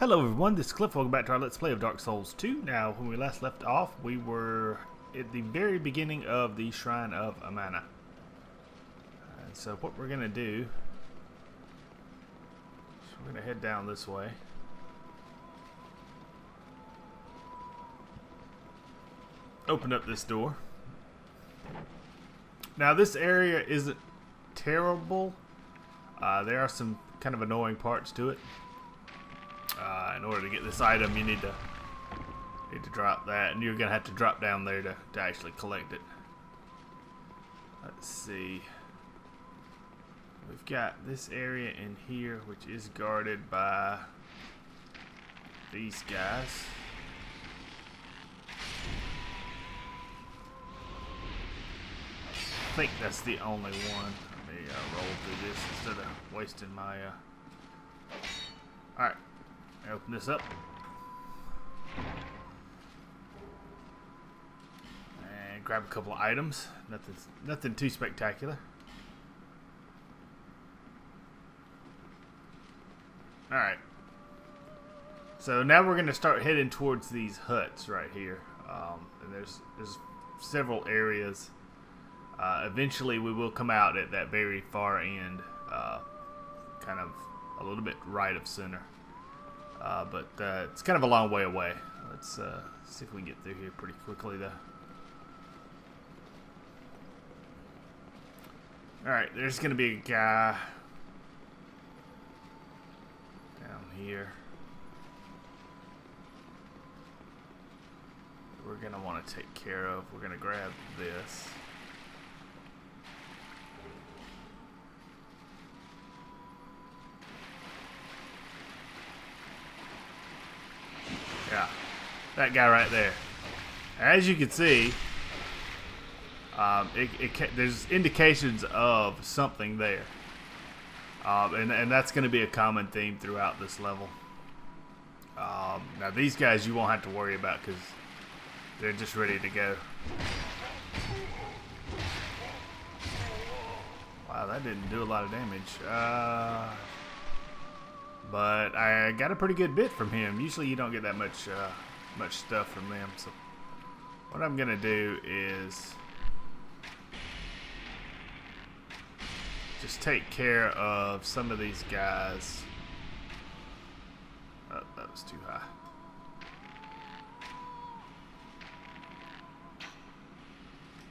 Hello everyone, this is Cliff. Welcome back to our Let's Play of Dark Souls 2. Now, when we last left off, we were at the very beginning of the Shrine of Amana. And so what we're going to do is we're going to head down this way. Open up this door. Now this area isn't terrible. There are some kind of annoying parts to it. In order to get this item, you need to drop that, and you're gonna have to drop down there to actually collect it. Let's see. We've got this area in here, which is guarded by these guys. I think that's the only one. Let me roll through this instead of wasting my. All right. Open this up. And grab a couple of items. Nothing too spectacular. Alright. So now we're going to start heading towards these huts right here. And there's several areas. Eventually we will come out at that very far end. Kind of a little bit right of center. But it's kind of a long way away. Let's see if we can get through here pretty quickly, though. Alright, there's going to be a guy down here. We're going to want to take care of. We're going to grab this. Yeah, that guy right there. As you can see, there's indications of something there, and that's going to be a common theme throughout this level. Now these guys you won't have to worry about because they're just ready to go. Wow, that didn't do a lot of damage. But I got a pretty good bit from him. Usually you don't get that much stuff from them. So what I'm gonna do is just take care of some of these guys. Oh, that was too high.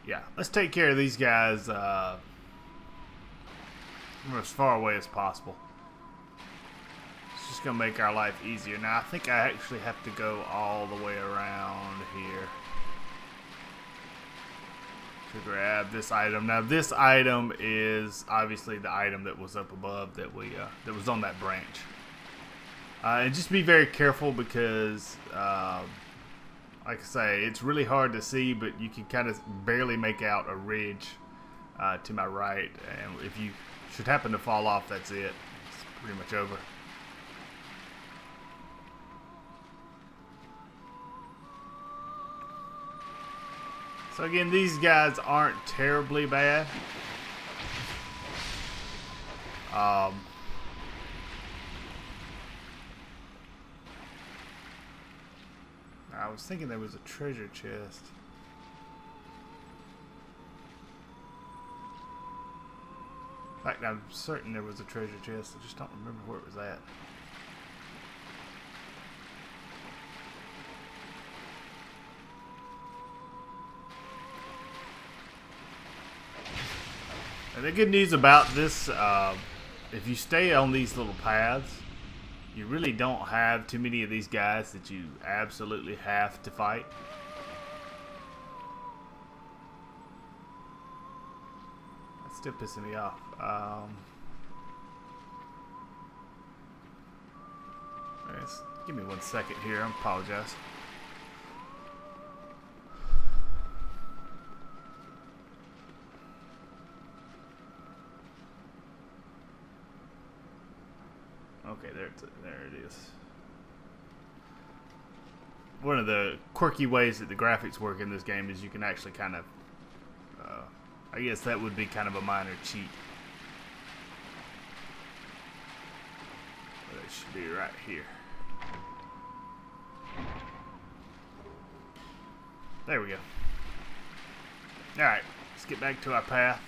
Yeah, let's take care of these guys from as far away as possible. Just gonna make our life easier. Now I think I actually have to go all the way around here to grab this item. Now this item is obviously the item that was up above that we that was on that branch. And just be very careful because like I say, it's really hard to see, but you can kind of barely make out a ridge to my right, and if you should happen to fall off, that's it. It's pretty much over. So again, these guys aren't terribly bad. I was thinking there was a treasure chest. In fact, I'm certain there was a treasure chest. I just don't remember where it was at. And the good news about this, if you stay on these little paths, you really don't have too many of these guys that you absolutely have to fight. That's still pissing me off. Give me 1 second here. I apologize. Okay, there it is. One of the quirky ways that the graphics work in this game is you can actually kind of, I guess that would be kind of a minor cheat. But it should be right here. There we go. Alright, let's get back to our path.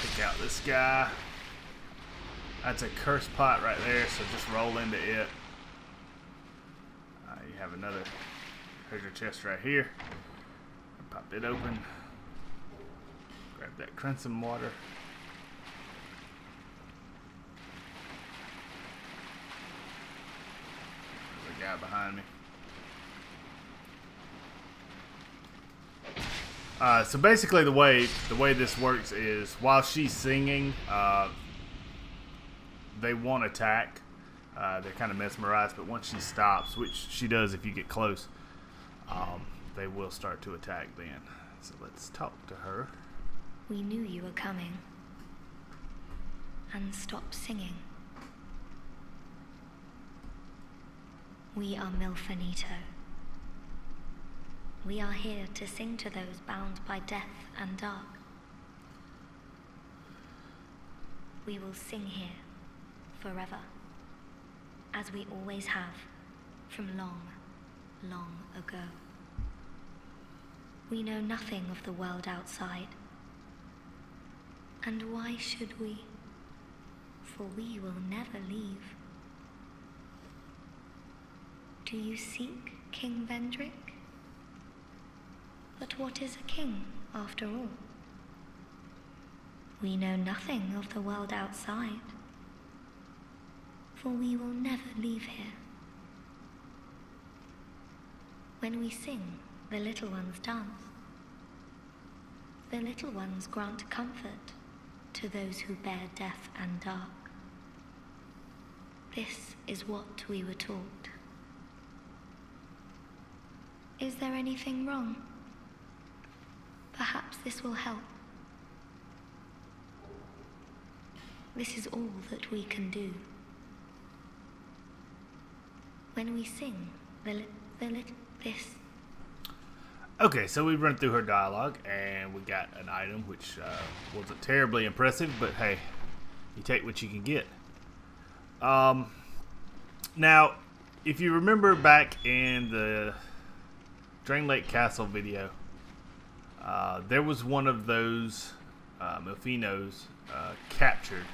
Take out this guy. That's a curse pot right there, so just roll into it. You have another treasure chest right here. Pop it open. Grab that crimson water. There's a guy behind me. So basically the way this works is while she's singing, they won't attack. They're kind of mesmerized, but once she stops, which she does if you get close, they will start to attack then. So let's talk to her. We knew you were coming. And stopped singing. We are Milfanito. We are here to sing to those bound by death and dark. We will sing here forever, as we always have from long, long ago. We know nothing of the world outside. And why should we? For we will never leave. Do you seek King Vendrick? But what is a king, after all? We know nothing of the world outside, for we will never leave here. When we sing, the little ones dance. The little ones grant comfort to those who bear death and dark. This is what we were taught. Is there anything wrong? Perhaps this will help. This is all that we can do. When we sing, this. Okay, so we run through her dialogue, and we got an item which wasn't terribly impressive, but hey, you take what you can get. Now, if you remember back in the Drain Lake Castle video, there was one of those Milfinos captured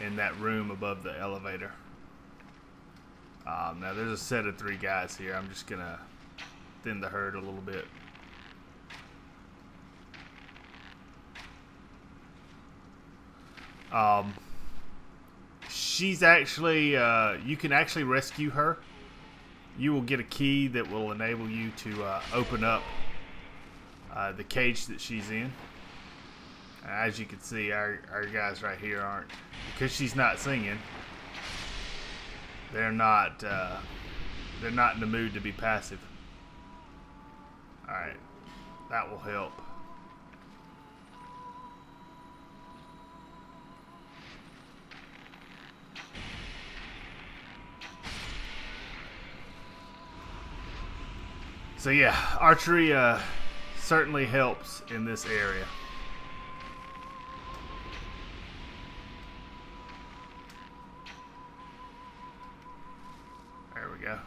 in that room above the elevator. Now, there's a set of 3 guys here. I'm just going to thin the herd a little bit. She's actually, you can actually rescue her. You will get a key that will enable you to open up the cage that she's in. As you can see, our guys right here aren't, because she's not singing, they're not in the mood to be passive. Alright, that will help. So yeah, archery certainly helps in this area. There we go.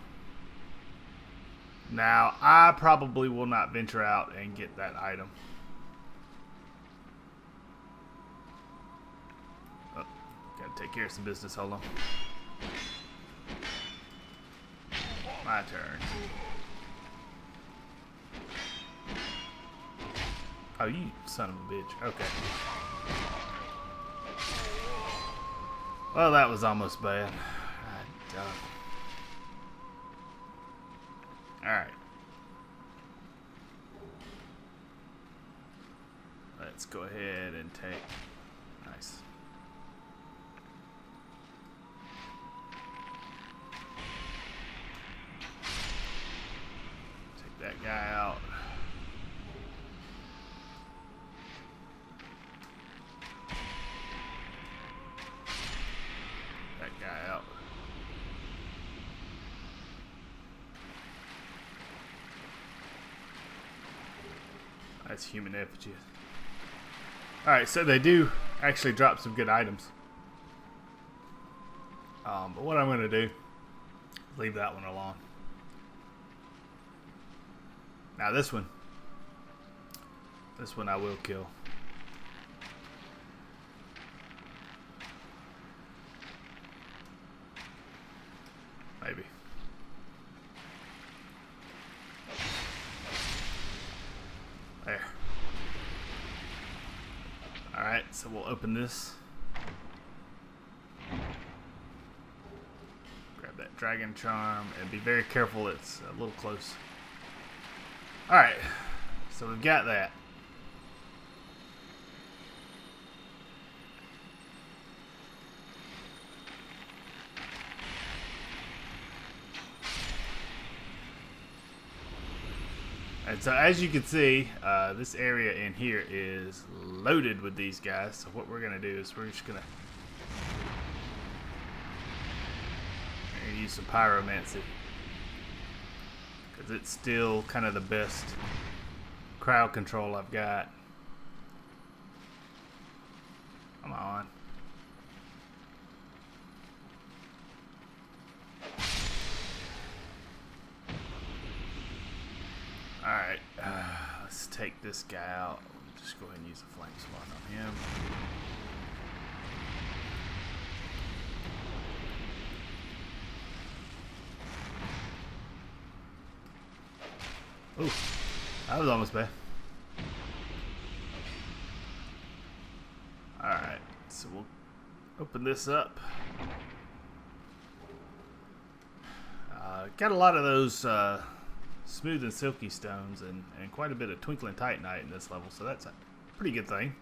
Now, I probably will not venture out and get that item. Oh, gotta take care of some business. Hold on. My turn. Oh, you son of a bitch. Okay. Well, that was almost bad. Alright. Let's go ahead and take... Nice. Take that guy out. That guy out. That's human effigy. Alright, so they do Actually dropped some good items. But what I'm going to do, leave that one alone. Now this one I will kill. Maybe. There. Alright, so we'll open this. Grab that dragon charm and be very careful, it's a little close. Alright, so we've got that. And so as you can see, this area in here is loaded with these guys. So what we're going to do is we're just going to use some pyromancy. Because it's still kind of the best crowd control I've got. Come on. Alright, let's take this guy out. We'll just go ahead and use a flame spot on him. Ooh, that was almost bad. Alright, so we'll open this up. Got a lot of those smooth and silky stones and quite a bit of twinkling titanite in this level, so that's a pretty good thing.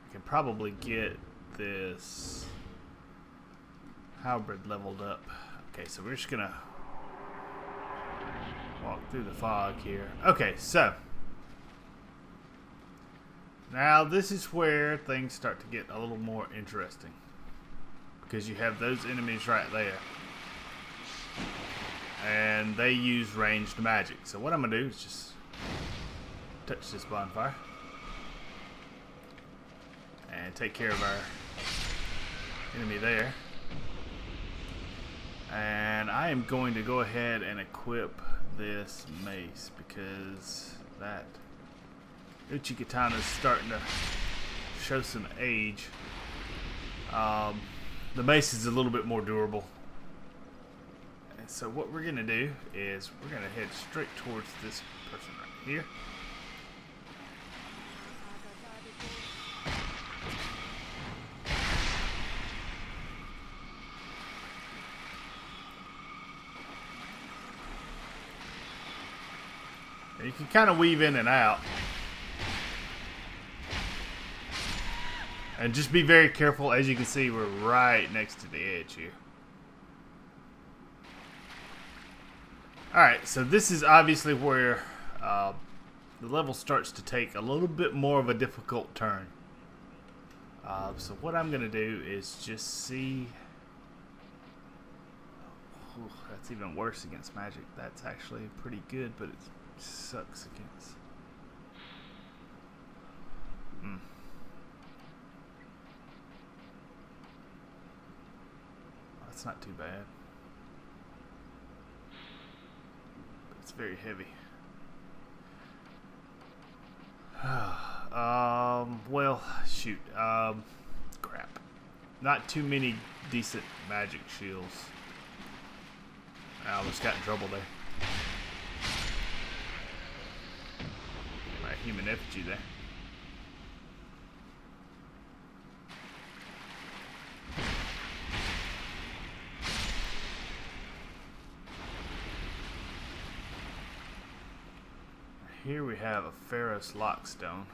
I can probably get this halberd leveled up. Okay, so we're just gonna walk through the fog here. Okay, so now this is where things start to get a little more interesting, because you have those enemies right there. And they use ranged magic. So what I'm going to do is just touch this bonfire. And take care of our enemy there. And I am going to go ahead and equip this mace, because that Uchikatana is starting to show some age. The mace is a little bit more durable. So what we're going to do is we're going to head straight towards this person right here. And you can kind of weave in and out. And just be very careful. As you can see, we're right next to the edge here. Alright, so this is obviously where the level starts to take a little bit more of a difficult turn. So what I'm going to do is just see... Ooh, that's even worse against magic. That's actually pretty good, but it sucks against... That's not too bad. It's very heavy. Well, shoot. Crap. Not too many decent magic shields. I almost got in trouble there. My human effigy there. Here we have a Pharaoh's Lockstone.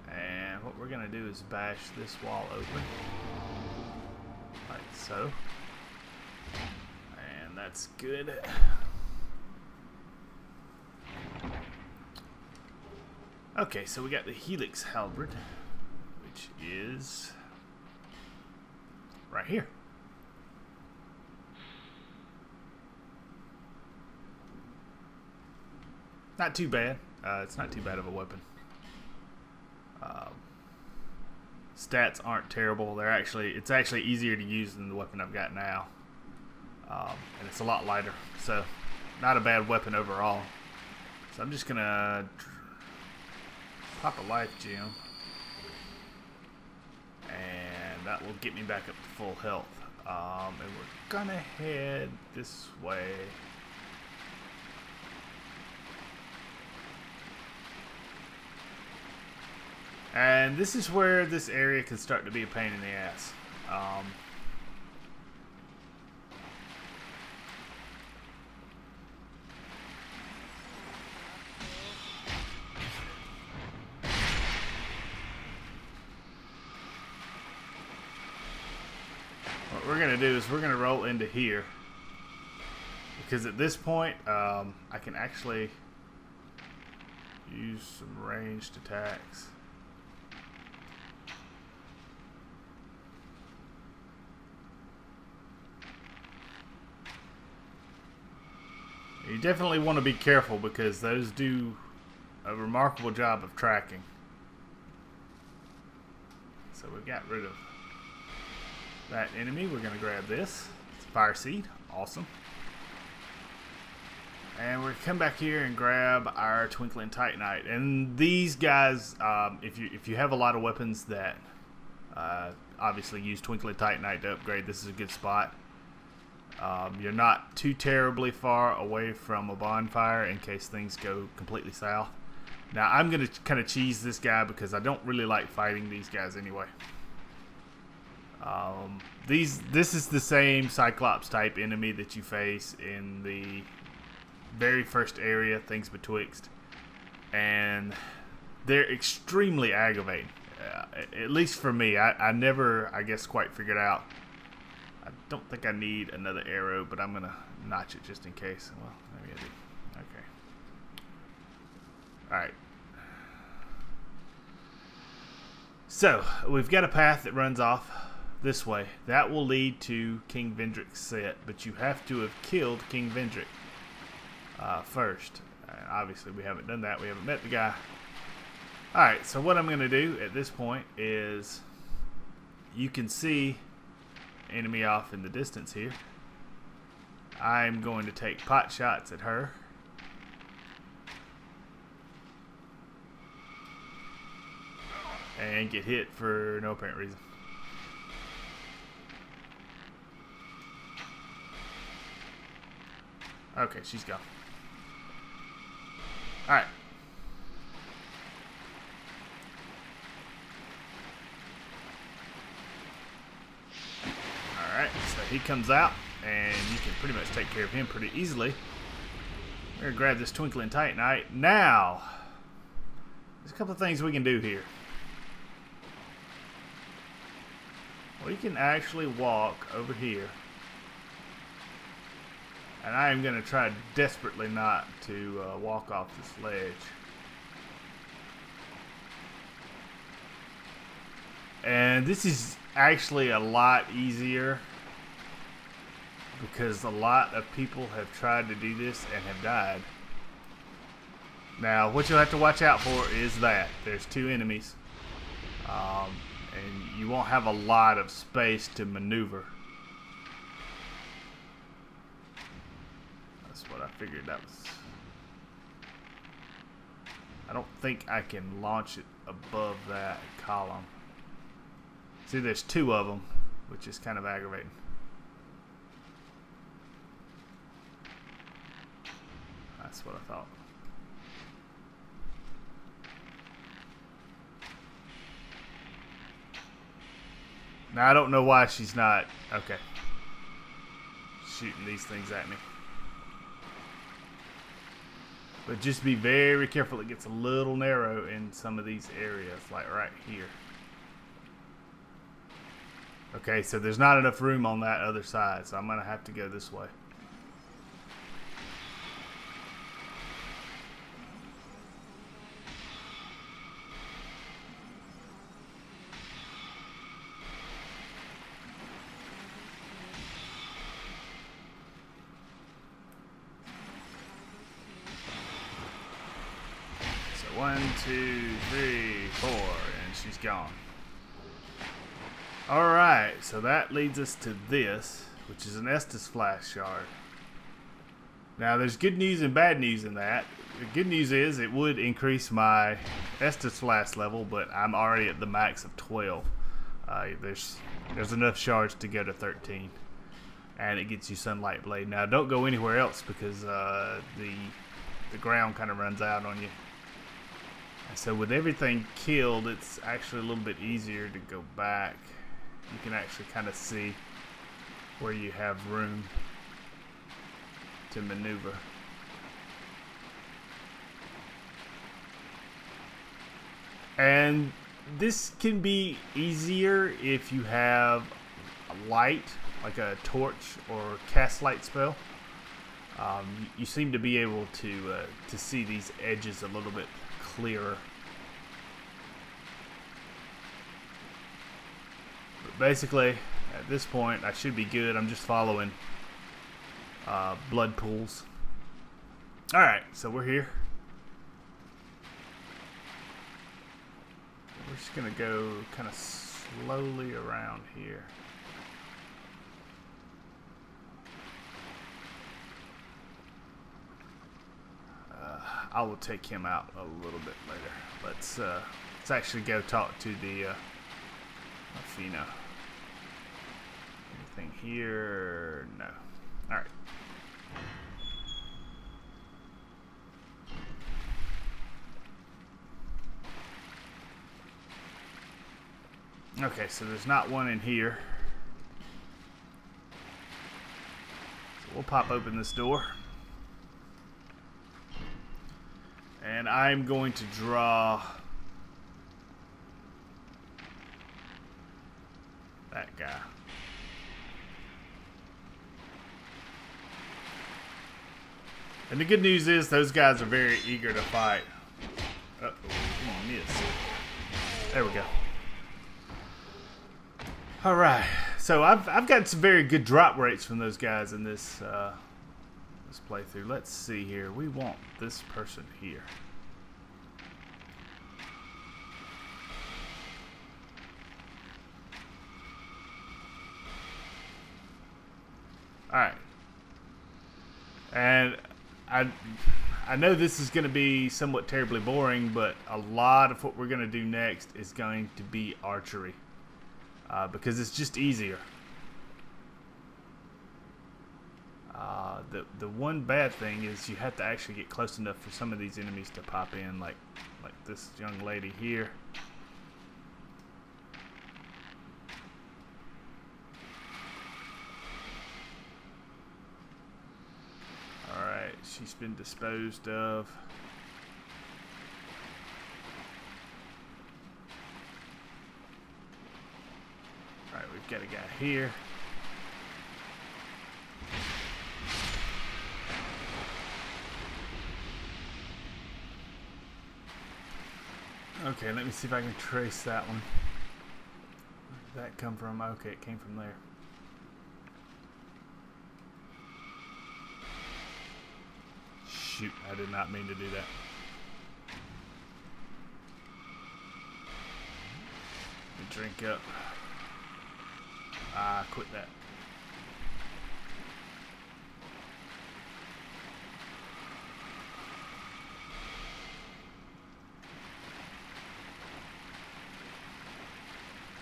And what we're going to do is bash this wall open. Like so. And that's good. Okay, so we got the Helix Halberd, which is right here. Not too bad. It's not too bad of a weapon. Stats aren't terrible. It's actually easier to use than the weapon I've got now, and it's a lot lighter. So, not a bad weapon overall. So I'm just gonna pop a life gem, and that will get me back up to full health. And we're gonna head this way. And this is where this area can start to be a pain in the ass. What we're going to do is we're going to roll into here. Because at this point, I can actually use some ranged attacks. You definitely want to be careful because those do a remarkable job of tracking. So we got rid of that enemy. We're going to grab this. It's a fire seed. Awesome. And we're going to come back here and grab our Twinkling Titanite. And these guys, if you have a lot of weapons that obviously use Twinkling Titanite to upgrade, this is a good spot. You're not too terribly far away from a bonfire in case things go completely south. Now I'm going to kind of cheese this guy because I don't really like fighting these guys anyway. This is the same Cyclops type enemy that you face in the very first area, Things Betwixt. And they're extremely aggravating. At least for me. I never, I guess, quite figured out. I don't think I need another arrow, but I'm going to notch it just in case. Well, maybe I do. Okay. Alright. So, we've got a path that runs off this way. That will lead to King Vendrick's set, but you have to have killed King Vendrick first. Obviously, we haven't done that. We haven't met the guy. Alright, so what I'm going to do at this point is you can see enemy off in the distance here. I'm going to take pot shots at her. And get hit for no apparent reason. Okay, she's gone. Alright. Alright, so he comes out, and you can pretty much take care of him pretty easily. We're going to grab this Twinkling Titanite. Now, there's a couple of things we can do here. We can actually walk over here. And I am going to try desperately not to walk off this ledge. And this is actually a lot easier because a lot of people have tried to do this and have died. Now, what you'll have to watch out for is that there's two enemies. And you won't have a lot of space to maneuver. That's what I figured that was. I don't think I can launch it above that column. See, there's two of them, which is kind of aggravating. That's what I thought. Now, I don't know why she's not, okay, shooting these things at me. But just be very careful. It gets a little narrow in some of these areas, like right here. Okay, so there's not enough room on that other side, so I'm going to have to go this way. 1, 2, 3, 4, and she's gone. Alright, so that leads us to this, which is an Estus Flask Shard. Now, there's good news and bad news in that. The good news is it would increase my Estus Flask level, but I'm already at the max of 12. There's enough shards to go to 13. And it gets you Sunlight Blade. Now, don't go anywhere else because the ground kind of runs out on you. And so with everything killed, it's actually a little bit easier to go back. You can actually kind of see where you have room to maneuver. And this can be easier if you have a light, like a torch or cast light spell. You seem to be able to see these edges a little bit clearer. But basically, at this point, I should be good. I'm just following blood pools. Alright, so we're here. We're just going to go kind of slowly around here. I will take him out a little bit later. Let's actually go talk to the Athena. Anything here? No. All right. Okay, so there's not one in here. So we'll pop open this door. And I'm going to draw that guy. And the good news is those guys are very eager to fight. Uh-oh, come on, miss. There we go. Alright, so I've got some very good drop rates from those guys in this this playthrough. Let's see here. We want this person here. Alright. And I know this is going to be somewhat terribly boring, but a lot of what we're going to do next is going to be archery. Because it's just easier. The one bad thing is you have to actually get close enough for some of these enemies to pop in, like this young lady here. Alright, she's been disposed of. Alright, we've got a guy here. Okay, let me see if I can trace that one. Where did that come from? Okay, it came from there. Shoot, I did not mean to do that. Let me drink up. Quit that.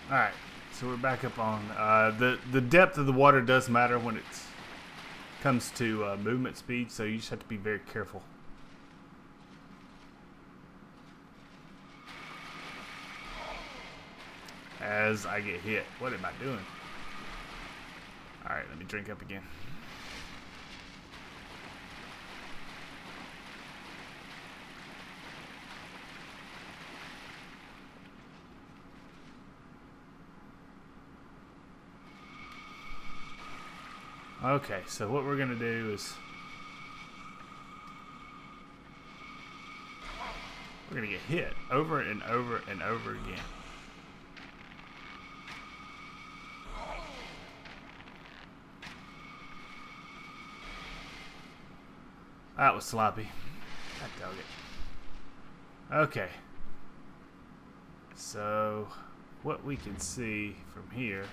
Alright, so we're back up on the depth of the water does matter when it comes to movement speed, so you just have to be very careful. As I get hit. What am I doing? Alright, let me drink up again. Okay, so what we're going to do is we're going to get hit over and over and over again. That was sloppy. God dog it. Okay. So, what we can see from here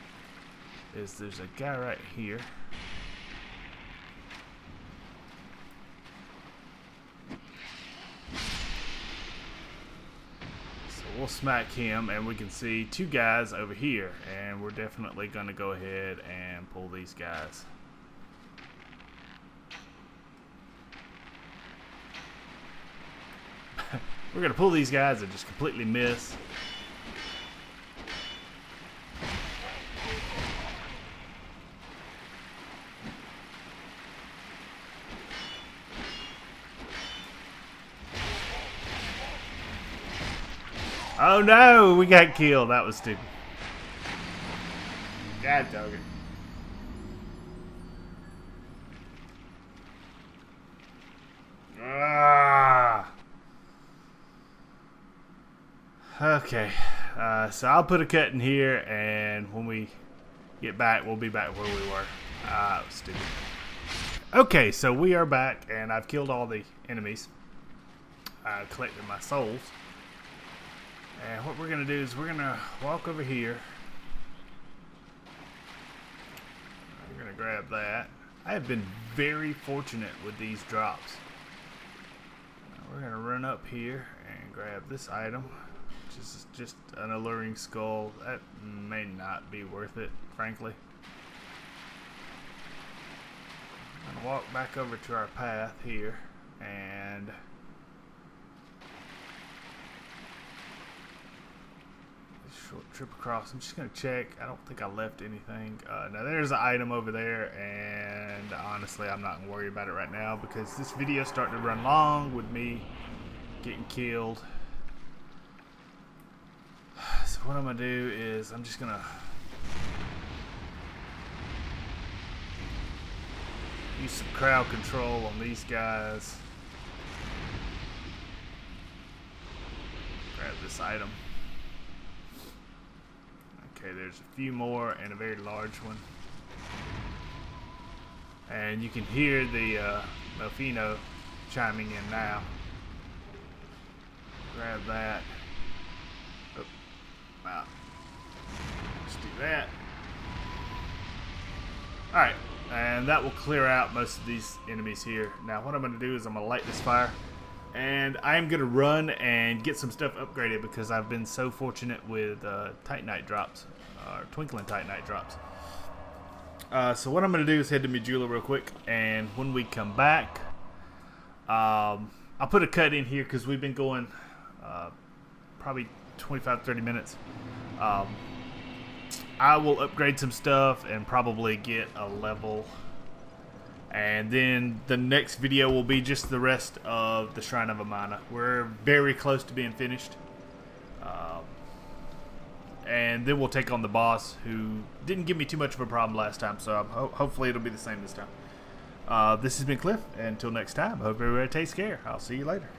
is there's a guy right here. So we'll smack him, and we can see two guys over here, and we're definitely going to go ahead and pull these guys. We're going to pull these guys and just completely miss. Oh no, we got killed. That was stupid. God dog it. Okay, so I'll put a cut in here, and when we get back, we'll be back where we were. That was stupid. Okay, so we are back, and I've killed all the enemies. I collected my souls. And what we're going to do is we're going to walk over here. We're going to grab that. I have been very fortunate with these drops. We're going to run up here and grab this item, which is just an alluring skull. That may not be worth it, frankly. I'm going to walk back over to our path here and short trip across. I'm just going to check. I don't think I left anything. Now there's an item over there, and honestly I'm not going to worry about it right now because this video is starting to run long with me getting killed. So what I'm going to do is I'm just going to use some crowd control on these guys. Grab this item. Okay, there's a few more and a very large one. And you can hear the Mofino chiming in now. Grab that. Oh, wow. Let's do that. Alright, and that will clear out most of these enemies here. Now what I'm going to do is I'm going to light this fire. And I'm going to run and get some stuff upgraded because I've been so fortunate with Titanite drops, or Twinkling Titanite drops. So what I'm going to do is head to Majula real quick, and when we come back, I'll put a cut in here because we've been going probably 25-30 minutes. I will upgrade some stuff and probably get a level. And then the next video will be just the rest of the Shrine of Amana. We're very close to being finished. And then we'll take on the boss, who didn't give me too much of a problem last time. So hopefully it'll be the same this time. This has been Cliff. And until next time, I hope everybody takes care. I'll see you later.